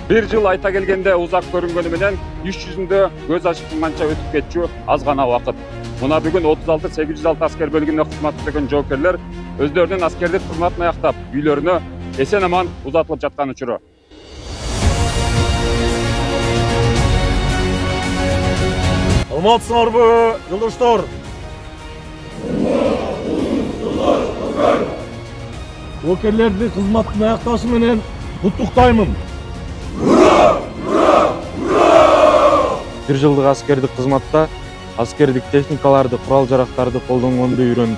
Bir жыл айта келгенде узак көрүнгөнү менен иш жүзүндө көз ачып йумганча өтүп кетчү аз гана убакыт. Мына бүгүн 36-806 аскер бөлүгүндө кызмат өтөгөн жоокерлер өздөрүнүн аскердик кызматын аяктап үйлөрүнө эсен аман узатылып жаткан учуру. Саламатсыңарбы, жолдоштор? Жоокерлерди кызматтын аякташы менен куттуктаймын. Бир жылдык аскердик кызматта аскердик техникаларды, курал-жарактарды колдонгонду үйрөндүм.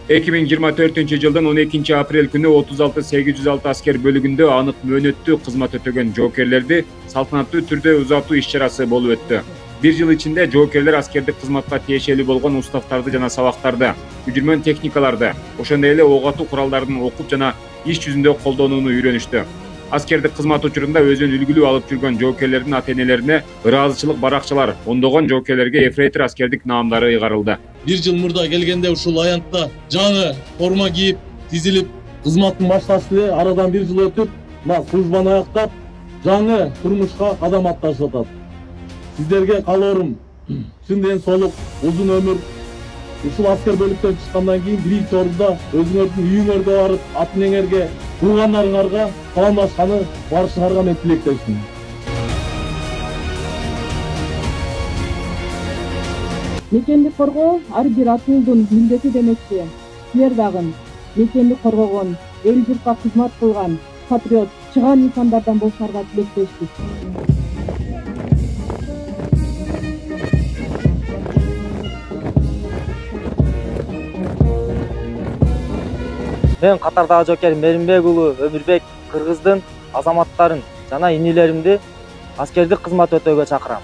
2024-жылдын 12 апрель күнү 36-806 аскер бөлүгүндө анык мөөнөттүү кызмат өтөгөн жоокерлерди салтанаттуу түрдө узатуу иш-чарасы болуп өттү. Bir жыл ичинде жоокерлер аскердик кызматка тиешелүү болгон уставтарды жана сабактарды, күжүрмөн техникаларды, ошондой эле ок атуу куралдарын окуп жана иш жүзүндө колдонууну үйрөнүштү. Аскердик кызмат учурунда өзүн үлгүлүү алып жүргөн жоокерлердин ата-энелерине ыраазычылык баракчалар, ондогон жоокерлерге эфрейтор аскердик наамдары ыйгарылды. Bir жыл мурда келгенде ушул аянтта жаңы форма кийип, тизилип, кызматын башташты эле. Арадан bir жыл өтүп, мына службаны аяктап, жаңы турмушка кадам атташып атат. Сиздерге каалоорум чын ден соолук, узун өмүр. Ушул аскер бөлүктөн чыккандан кийин биринчи орунда өзүңөрдүн үйүңөргө барып, ата-энеңерге, туугандарыңарга саламдашканы барышыңарга мен тилектешмин. Мекенди коргоо ар бир атуулдун милдети демекчи. Силер дагы мекенди коргогон, эл журтка кызмат кылган патриот чыган инсандардан болушарга тилектешпиз. Мен катардагы жоокер Меримбек уулу Өмүрбек Кыргыздын азаматтарын жана инилеримди аскердик кызмат өтөөгө чакырам.